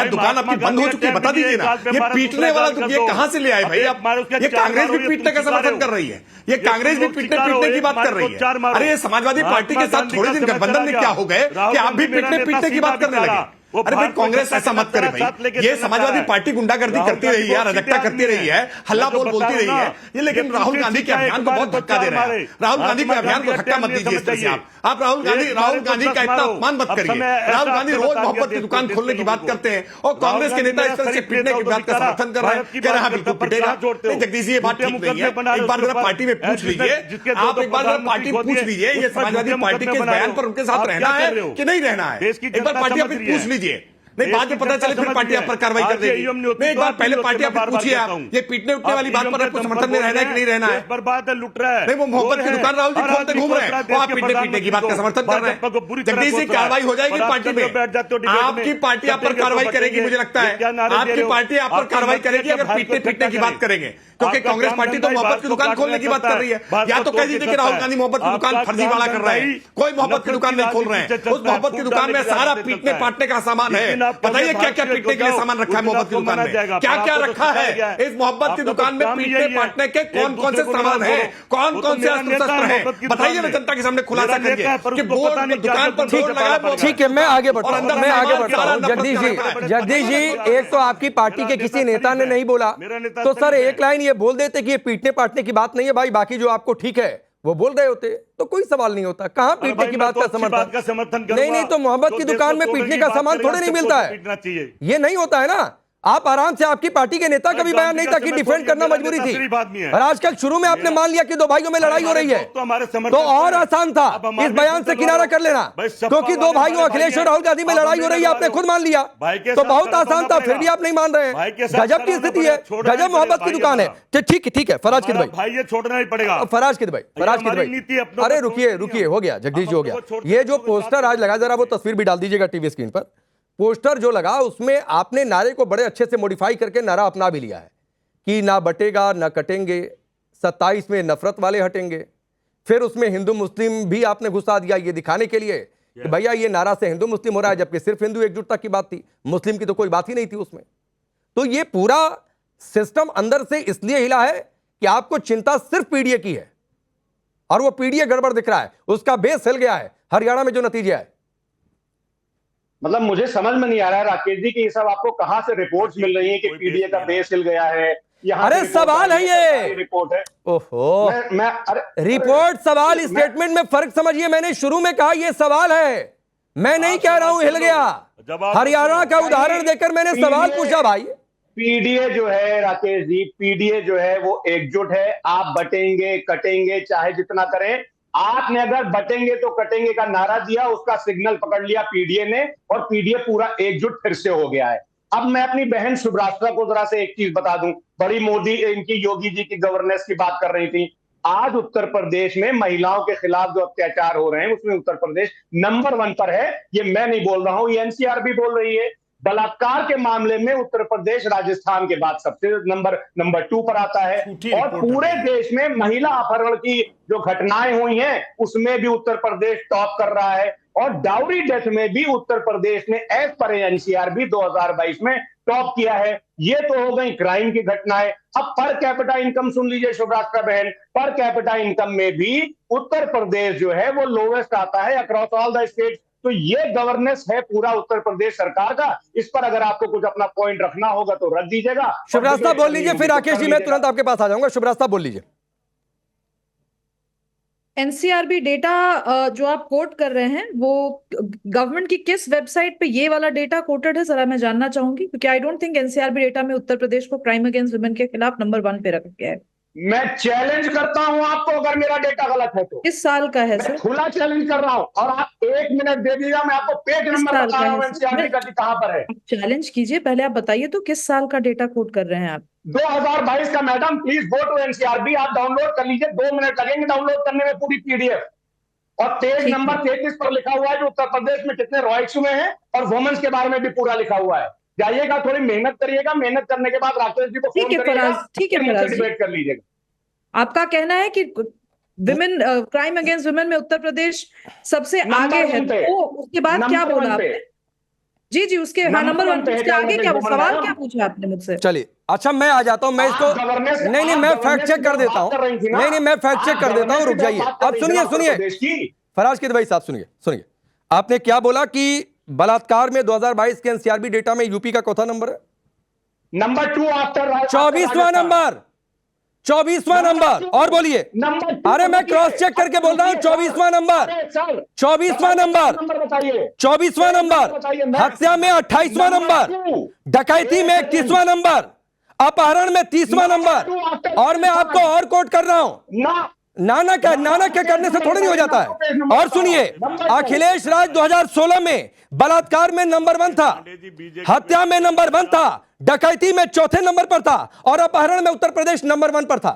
क्या दुकान आपकी बंद हो चुकी है? बता दीजिए ना। ये पीटने वाला तो ये कहां से ले आए भाई आप? ये कांग्रेस भी पीटने का समर्थन कर रही है, ये कांग्रेस भी पीटने की बात कर रही है। अरे ये समाजवादी पार्टी के साथ थोड़े दिन गठबंधन में क्या हो गए कि आप भी पीटने की बात करने लगे? अरे भाई कांग्रेस ऐसा मत करे भाई, ये समाजवादी पार्टी गुंडागर्दी करती रही है, अराजकता करती रही है, हल्ला बोलती रही है ये, लेकिन राहुल गांधी के अभियान को बहुत धक्का दे रहे हैं। राहुल गांधी के अभियान को धक्का मत दीजिए इस तरह से। आप राहुल गांधी का इतना अपमान मत करिए। राहुल गांधी रोज मोहब्बत की दुकान खोलने की बात करते हैं और कांग्रेस के नेता इस तरह से पीटने की बात का समर्थन कर रहे हैं, कह रहे हैं बिल्कुल पिटेगा। जगदीश जी ये बात ठीक नहीं है, एक बार जरा पार्टी में पूछ लीजिए, आप एक बार जरा पार्टी पूछ लीजिए, ये समाजवादी पार्टी के बयान पर उनके साथ रहना है कि नहीं रहना है, एक बार पार्टी आप पूछ लीजिए। नहीं बाद में पता चले फिर पार्टी आप पर कार्रवाई कर देगी। नहीं एक बार पहले पार्टी आप पूछिए, आप ये पीटने उठने वाली बात पर आपको समर्थन में रहना है कि नहीं रहना है? बर्बाद है, लुट रहा है। नहीं वो मोहब्बत की दुकान राहुल जी खोलते घूम रहे हैं, वो आप पीटने की बात का समर्थन कर रहे हैं। जगदीश जी कार्रवाई हो जाएगी पार्टी में, आपकी पार्टी आप पर कार्रवाई करेगी, मुझे लगता है आपकी पार्टी आप पर कार्रवाई करेगी अगर पीटने की बात करेंगे, क्योंकि कांग्रेस पार्टी तो मोहब्बत की दुकान खोलने की बात कर रही है। या तो कह दीजिए कि राहुल गांधी मोहब्बत की दुकान फर्जीवाड़ा कर रहे हैं, कोई मोहब्बत की दुकान नहीं खोल रहे हैं, उस मोहब्बत की दुकान में सारा पीटने पाटने का सामान है। बताइए क्या क्या पीटने के लिए सामान रखा है मोहब्बत की दुकान में, क्या क्या रखा है इस मोहब्बत की दुकान में? पीटने पाटने के कौन कौन से सामान है, कौन कौन से अस्त्र शस्त्र है, बताइए ना जनता के सामने खुलासा करिए कि बोर्ड दुकान पर बोर्ड लगा। ठीक है मैं आगे बढ़ता हूं। जगदीश जी एक तो आपकी पार्टी के किसी नेता ने नहीं बोला तो सर एक लाइन ये बोल देते कि ये पीटने पाटने की बात नहीं है भाई, बाकी जो आपको ठीक है वो बोल रहे होते तो कोई सवाल नहीं होता। कहां पीटने की बात का समर्थन? नहीं तो मोहब्बत की दुकान में पीटने का सामान थोड़े नहीं मिलता है, ये नहीं होता है ना। आप आराम से, आपकी पार्टी के नेता का भी बयान नहीं था कि डिफेंड करना मजबूरी थी, और आजकल शुरू में आपने मान लिया कि दो भाइयों में लड़ाई हो रही है तो और आसान था इस बयान से किनारा कर लेना, क्योंकि दो भाइयों अखिलेश और राहुल गांधी में लड़ाई हो रही है, आपने खुद मान लिया तो बहुत आसान था, फिर भी आप नहीं मान रहे हैं। गजब की स्थिति है, गजब मोहब्बत की दुकान है। ठीक है फराज किद भाई, ये छोड़ना ही पड़ेगा। फराज किद भाई अरे रुकिए हो गया जगदीश जी, हो गया। ये जो पोस्टर आज लगा, जरा वो तस्वीर भी डाल दीजिएगा टीवी स्क्रीन पर। पोस्टर जो लगा उसमें आपने नारे को बड़े अच्छे से मॉडिफाई करके नारा अपना भी लिया है कि ना बटेगा ना कटेंगे, 27 में नफरत वाले हटेंगे। फिर उसमें हिंदू मुस्लिम भी आपने घुसा दिया ये दिखाने के लिए कि भैया ये नारा से हिंदू मुस्लिम हो रहा है, जबकि सिर्फ हिंदू एकजुटता की बात थी, मुस्लिम की तो कोई बात ही नहीं थी उसमें। तो ये पूरा सिस्टम अंदर से इसलिए हिला है कि आपको चिंता सिर्फ पीडीए की है, और वो पीडीए गड़बड़ दिख रहा है, उसका बेस हिल गया है हरियाणा में जो नतीजा है। मतलब मुझे समझ में नहीं आ रहा है राकेश जी कि ये सब आपको कहां से रिपोर्ट्स मिल रही है कि पीडीए का बेस हिल गया है? अरे सवाल है ये, रिपोर्ट है। ओहो अरे रिपोर्ट सवाल स्टेटमेंट में फर्क समझिए। मैंने शुरू में कहा ये सवाल है, मैं नहीं कह रहा हूं हिल गया। हरियाणा का उदाहरण देकर मैंने सवाल पूछा भाई। पीडीए जो है राकेश जी, पीडीए जो है वो एकजुट है। आप बटेंगे कटेंगे चाहे जितना करें, आपने अगर बटेंगे तो कटेंगे का नारा दिया, उसका सिग्नल पकड़ लिया पीडीए ने, और पीडीए पूरा एकजुट फिर से हो गया है। अब मैं अपनी बहन सुब्रास्त्रा को जरा से एक चीज बता दूं, बड़ी मोदी इनकी योगी जी की गवर्नेंस की बात कर रही थी। आज उत्तर प्रदेश में महिलाओं के खिलाफ जो अत्याचार हो रहे हैं उसमें उत्तर प्रदेश नंबर 1 पर है। ये मैं नहीं बोल रहा हूं, ये एनसीआर भी बोल रही है। बलात्कार के मामले में उत्तर प्रदेश राजस्थान के बाद सबसे नंबर 2 पर आता है। और पूरे देश में महिला अपहरण की जो घटनाएं हुई हैं उसमें भी उत्तर प्रदेश टॉप कर रहा है। और डाउरी डेथ में भी उत्तर प्रदेश ने एज पर एनसीआर भी 2022 में टॉप किया है। ये तो हो गई क्राइम की घटनाएं। अब पर कैपिटा इनकम सुन लीजिए शुभ्रास्त्रा बहन, पर कैपिटा इनकम में भी उत्तर प्रदेश जो है वो लोवेस्ट आता है अक्रॉस ऑल द स्टेट। तो ये गवर्नेंस है पूरा उत्तर प्रदेश सरकार का। इस पर अगर आपको कुछ अपना पॉइंट रखना होगा तो रख दीजिएगा। शुभ्रास्त्रा बोल लीजिए, फिर राकेश जी मैं तुरंत आपके पास आ जाऊंगा। शुभ्रास्त्रा बोल लीजिए। एनसीआरबी डेटा जो आप कोट कर रहे हैं वो गवर्नमेंट की किस वेबसाइट पे ये वाला डेटा कोटेड है, जरा मैं जानना चाहूंगी, क्योंकि I don't think NCRB data में उत्तर प्रदेश को क्राइम अगेंस्ट वुमेन के खिलाफ नंबर 1 पे रखा गया है। मैं चैलेंज करता हूं आपको, अगर मेरा डेटा गलत है तो। किस साल का है सर? खुला चैलेंज कर रहा हूं, और आप 1 मिनट दे दीजिएगा, मैं आपको पेज नंबर बता रहा हूं एनसीआरबी का कि कहां पर है। चैलेंज कीजिए, पहले आप बताइए तो किस साल का डेटा कोट कर रहे हैं आप? 2022 का madam. Please go to NCRB, आप डाउनलोड कर लीजिए, 2 मिनट लगेंगे डाउनलोड करने में पूरी पीडीएफ। और पेज नंबर 33 पर लिखा हुआ है कि उत्तर प्रदेश में कितने रॉयट्स हुए हैं, और वुमेन्स के बारे में भी पूरा लिखा हुआ है। जाइएगा, थोड़ी मेहनत करिएगा, मेहनत करने के बाद राकेश जी को फोन करिएगा, ठीक है डिबेट कर लीजिएगा। आपका कहना है कि विमेन क्राइम अगेंस्ट वुमेन में उत्तर प्रदेश सबसे आगे है, तो उसके बाद क्या बोला आपने? जी जी, उसके हाँ नंबर 1 उसके आगे क्या सवाल क्या पूछा आपने मुझसे? चलिए अच्छा मैं आ जाता हूं, मैं इसको नहीं मैं फैक्ट चेक कर देता हूं, नहीं मैं फैक्ट चेक कर देता हूं, रुक जाइए अब सुनिए फराज किदवई भाई साहब सुनिए आपने क्या बोला कि बलात्कार में 2022 के एनसीआरबी डेटा में यूपी का चौथा नंबर है, नंबर 2 आफ्टर 24वां नंबर और बोलिए, अरे मैं क्रॉस चेक करके बोल रहा हूं 24वां नंबर, 24वां नंबर, हत्या में 28वां नंबर, डकैती में 31वां नंबर, अपहरण में 30वां नंबर, और मैं आपको और कोट कर रहा हूं, नाना के करने से थोड़ी नहीं हो जाता है। और सुनिए अखिलेश राज 2016 में बलात्कार में नंबर 1 था, हत्या में नंबर 1 था, डकैती में चौथे नंबर पर था, और अपहरण में उत्तर प्रदेश नंबर 1 पर था।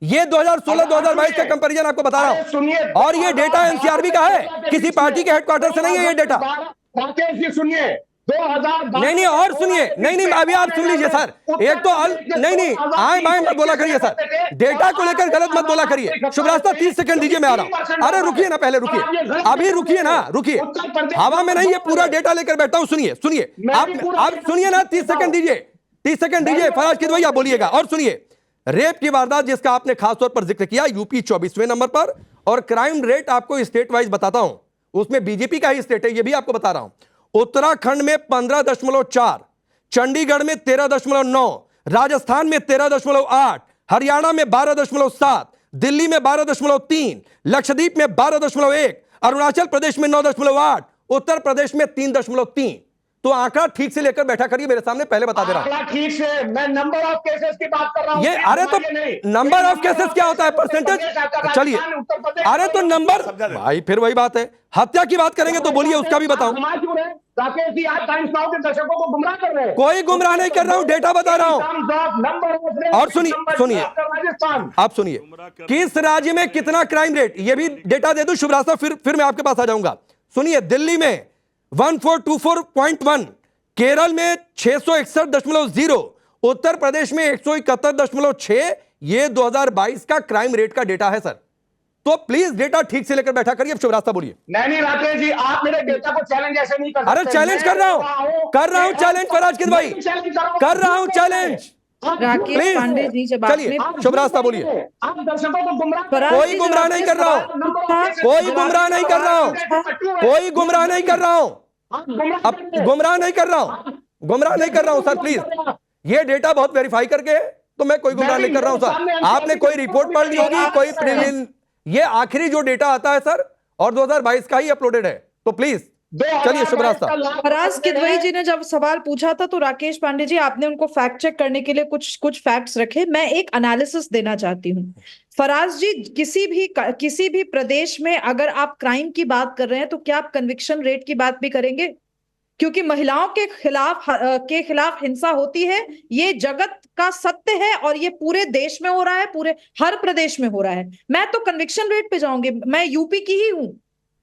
ये 2016-2022 का कंपैरिजन आपको बता रहा हूं, और ये डेटा एनसीआरबी का है, किसी पार्टी के हेडक्वार्टर से नहीं है ये डेटा। राकेश जी सुनिए 2000 नहीं और सुनिए, नहीं अभी आप सुन लीजिए सर, एक तो नहीं आए मत बोला करिए सर, डेटा को लेकर गलत मत बोला करिए। शुभरास्ता 30 सेकंड दीजिए, मैं आ रहा हूं। अरे रुकिए ना, पहले रुकिए, अभी रुकिए ना, रुकिए, हवा में नहीं, ये पूरा डेटा लेकर बैठा हूं। सुनिए आप सुनिए ना, 30 सेकंड दीजिए, 30 सेकंड दीजिए। फराज किदवई आप बोलिएगा। और सुनिए, रेप की वारदात जिसका आपने खासतौर पर जिक्र किया, यूपी 24वें नंबर पर, और क्राइम रेट आपको स्टेट वाइज बताता हूं, उसमें बीजेपी का ही स्टेट है, ये भी आपको बता रहा हूं। उत्तराखंड में 15.4, चंडीगढ़ में 13.9, राजस्थान में 13.8, हरियाणा में 12.7, दिल्ली में 12.3, लक्षद्वीप में 12.1, अरुणाचल प्रदेश में 9.8, उत्तर प्रदेश में 3.3। तो आंकड़ा ठीक से लेकर बैठा करिए मेरे सामने, पहले बता दे रहा हूं। ठीक से, मैं नंबर ऑफ केसेस की बात कर रहा हूं। ये अरे तो नंबर ऑफ केसेस क्या होता है, परसेंटेज? चलिए अरे तो नंबर भाई, फिर वही बात है, हत्या की बात करेंगे तो बोलिए उसका भी बताऊं। राकेश जी आप टाइम्स नाउ के दर्शकों को गुमराह कर रहे हैं। कोई गुमराह नहीं कर रहा हूं, डेटा बता रहा हूं। और सुनिए आप सुनिए, किस राज्य में कितना क्राइम रेट, ये भी डेटा दे दूं शुभरास्ता, फिर मैं आपके पास आ जाऊंगा। सुनिए, दिल्ली में 1424.1, केरल में 661.0, उत्तर प्रदेश में 171.6। ये 2022 का क्राइम रेट का डेटा है सर, तो प्लीज डेटा ठीक से लेकर बैठा करिए। अब शुभरास्ता बोलिए। नहीं राकेश जी, आप मेरे डेटा को चैलेंज ऐसे नहीं कर सकते। अरे चैलेंज कर रहा हूं चैलेंज फराज किदवई भाई, कर रहा हूं चैलेंज। राकेश पांडे जी, जब चलिए शुभरास्ता बोलिए। आप दर्शकों को गुमराह कोई गुमराह नहीं कर रहा हूं, कोई गुमराह नहीं कर रहा हूं, कोई गुमराह नहीं कर रहा हूं, अब गुमराह नहीं कर रहा हूं सर, प्लीज। ये डेटा बहुत वेरीफाई करके है, तो मैं कोई गुमराह नहीं कर रहा हूं सर। आपने कोई रिपोर्ट पढ़ ली होगी, कोई प्रीलिम, ये आखिरी जो डेटा आता है सर, और 2022 का ही अपलोडेड है, तो प्लीज चलिए शुभरास्ता। फराज किदवई जी ने जब सवाल पूछा था तो राकेश पांडे जी आपने उनको फैक्ट चेक करने के लिए कुछ फैक्ट्स रखे। मैं एक एनालिसिस देना चाहती हूँ। फराज जी, किसी भी प्रदेश में अगर आप क्राइम की बात कर रहे हैं तो क्या आप कन्विक्शन रेट की बात भी करेंगे? क्योंकि महिलाओं के खिलाफ हिंसा होती है, ये जगत का सत्य है, और ये पूरे देश में हो रहा है, पूरे हर प्रदेश में हो रहा है। मैं तो कन्विक्शन रेट पे जाऊंगी, मैं यूपी की ही हूं,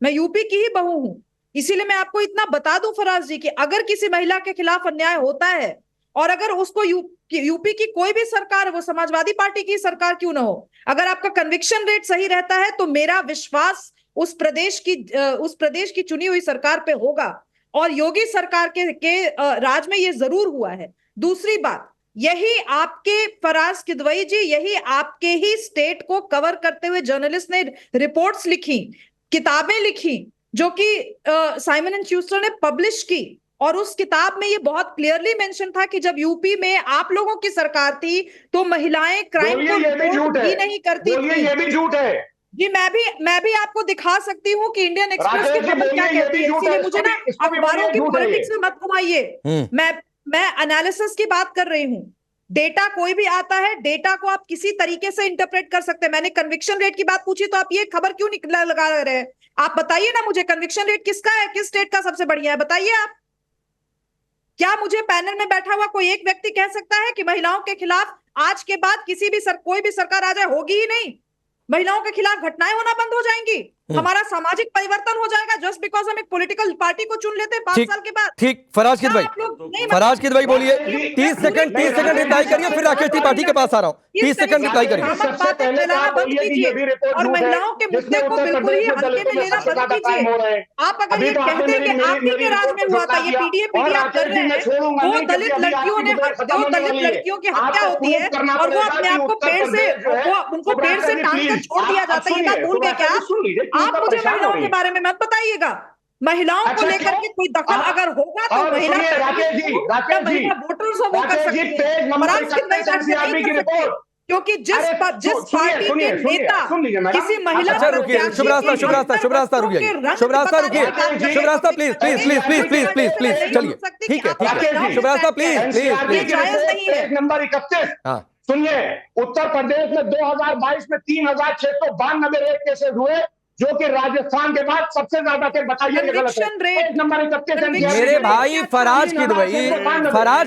मैं यूपी की ही बहू हूं, इसीलिए मैं आपको इतना बता दूं फराज जी कि अगर किसी महिला के खिलाफ अन्याय होता है, और अगर उसको यूपी की कोई भी सरकार, वो समाजवादी पार्टी की सरकार क्यों ना हो, अगर आपका कन्विक्शन रेट सही रहता है तो मेरा विश्वास उस प्रदेश की चुनी हुई सरकार पे होगा, और योगी सरकार के राज में ये जरूर हुआ है। दूसरी बात, यही आपके फराज किदवई जी, यही आपके ही स्टेट को कवर करते हुए जर्नलिस्ट ने रिपोर्ट्स लिखी, किताबें लिखी, जो कि साइमन एंड शूस्टर ने पब्लिश की, और उस किताब में ये बहुत क्लियरली मेंशन था कि जब यूपी में आप लोगों की सरकार थी तो महिलाएं क्राइम को रिपोर्ट भी नहीं करती थी। ये भी झूठ है जी। मैं भी आपको दिखा सकती हूँ कि इंडियन एक्सप्रेस की खबर क्या कहती है, इसीलिए मुझे ना अखबारों की पॉलिटिक्स में मत घुमाइए। मैं एनालिसिस की बात कर रही हूँ। डेटा कोई भी आता है, डेटा को आप किसी तरीके से इंटरप्रेट कर सकते हैं। मैंने कन्विक्शन रेट की बात पूछी तो आप ये खबर क्यों लगा रहे हैं? आप बताइए ना मुझे, कन्विक्शन रेट किसका है, किस स्टेट का सबसे बढ़िया है, बताइए आप। क्या मुझे पैनल में बैठा हुआ कोई एक व्यक्ति कह सकता है कि महिलाओं के खिलाफ आज के बाद कोई भी सरकार आ जाए होगी ही नहीं, महिलाओं के खिलाफ घटनाएं होना बंद हो जाएंगी? हमारा सामाजिक परिवर्तन हो जाएगा जस्ट बिकॉज हम एक पॉलिटिकल पार्टी को चुन लेते हैं 5 साल के बाद। ठीक, फराजकीद भाई बोलिए, 30 सेकंड रिप्लाई करिए, फिर राकेश त्रिपाठी के पास आ रहा हूँ। 30 सेकंड रिप्लाई करिए। बंद कीजिए और महिलाओं के मुद्दे को बिल्कुल ही हल्के में लेना बंद कीजिए। आप अगर ये कहते हैं कि आप ही के राज में हुआ था, ये पीडीए आप कर रहे हैं, वो दलित लड़कियों की हत्या होती है और वो अपने आप को पेड़ से उनको पेड़ से टांग कर छोड़ दिया जाता है। ये बात भूल गए क्या आप? मुझे महिलाओं के बारे में मत बताइएगा। महिलाओं को लेकर के कोई दखल अगर होगा तो महिला वोटर्स वो कर सकते हैं, क्योंकि जिस पार्टी के नेता किसी महिला अच्छा रुकिए, शुभ रास्ता रुकिए, प्लीज चलिए, ठीक है, शुभ रास्ता प्लीज। नंबर 31 सुनिए, उत्तर प्रदेश में 2022 में 3692 रेप केसेस हुए, जो कि राजस्थान के बाद सबसे ज्यादा के बताइए नंबर 31। मेरे भाई फराज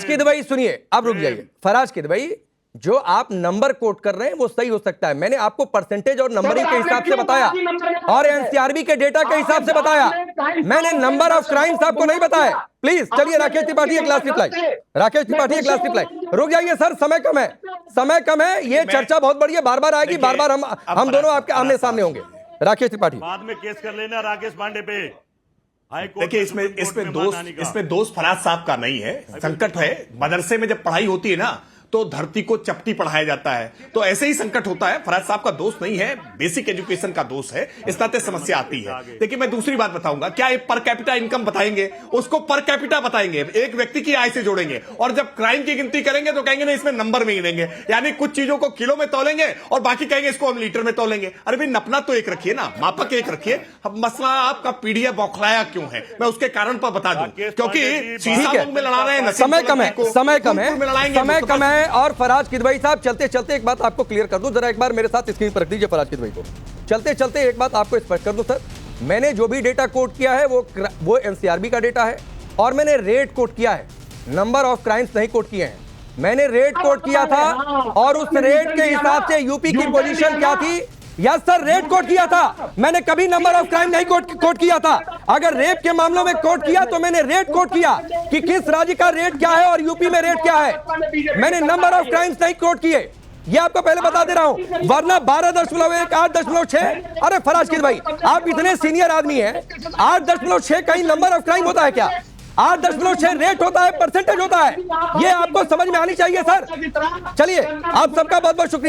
की दवाई सुनिए, अब रुक जाइए। फराज की दवाई, जो आप नंबर कोट कर रहे हैं वो सही हो सकता है, मैंने आपको परसेंटेज और नंबरिंग के हिसाब से बताया और एनसीआरबी के डेटा के हिसाब से बताया, मैंने नंबर ऑफ क्राइम्स आपको नहीं बताया। प्लीज चलिए, राकेश त्रिपाठी एक लास्ट रिप्लाई। रुक जाइए सर, समय कम है, ये चर्चा बहुत बड़ी है, बार बार आएगी, बार बार हम दोनों आपके आमने सामने होंगे। राकेश त्रिपाठी, बाद में केस कर लेना राकेश पांडे पे। देखिए, इसमें दोष फराज साहब का नहीं है, संकट है। मदरसे में जब पढ़ाई होती है ना तो धरती को चपटी पढ़ाया जाता है, तो ऐसे ही संकट होता है। फराज साहब का दोष नहीं है, बेसिक एजुकेशन का दोष है, इस नाते समस्या आती है। देखिए, मैं दूसरी बात बताऊंगा, क्या ये पर कैपिटा इनकम बताएंगे, उसको पर कैपिटा बताएंगे, एक व्यक्ति की आय से जोड़ेंगे, और जब क्राइम की गिनती करेंगे तो कहेंगे नहीं, इसमें नंबर में गिनेंगे, यानी कुछ चीजों को किलो में तोलेंगे और बाकी कहेंगे इसको हम लीटर में तोलेंगे। अरे भाई, नपना तो एक रखिए ना, मापक एक रखिए। अब मसला आपका पीडीए बौखलाया क्यों है, मैं उसके कारण पर बता दूं, क्योंकि शीशा में लड़ा रहे हैं, समय कम है। और फराज किदवई साहब, चलते चलते एक बात आपको क्लियर कर दूं, जरा एक बार मेरे साथ स्क्रीन पर रख दीजिए फराज किदवई को। चलते चलते एक बात आपको स्पष्ट कर दूं सर, मैंने जो भी डेटा कोट किया है वो एनसीआरबी का डेटा है, और मैंने रेट कोट किया है, नंबर ऑफ क्राइम्स नहीं कोट किए हैं। मैंने रेट कोट किया था और उस रेट के हिसाब से यूपी की पोजीशन क्या थी, यस सर, रेट कोट किया था। मैंने कभी नंबर ऑफ क्राइम नहीं कोट किया था। अगर रेप के मामलों में कोट किया तो मैंने रेट कोट किया कि किस राज्य का रेट क्या है और यूपी में रेट क्या है। मैंने नंबर ऑफ क्राइम्स नहीं कोट किए, ये आपको पहले बता दे रहा हूं, वरना 12.1 8.6। अरे फराज किदवई, आप इतने सीनियर आदमी हैं, 8.6 कहीं नंबर ऑफ क्राइम होता है क्या? 8.6 रेट होता है, परसेंटेज होता है, ये आपको समझ में आनी चाहिए सर। चलिए, आप सबका बहुत बहुत शुक्रिया।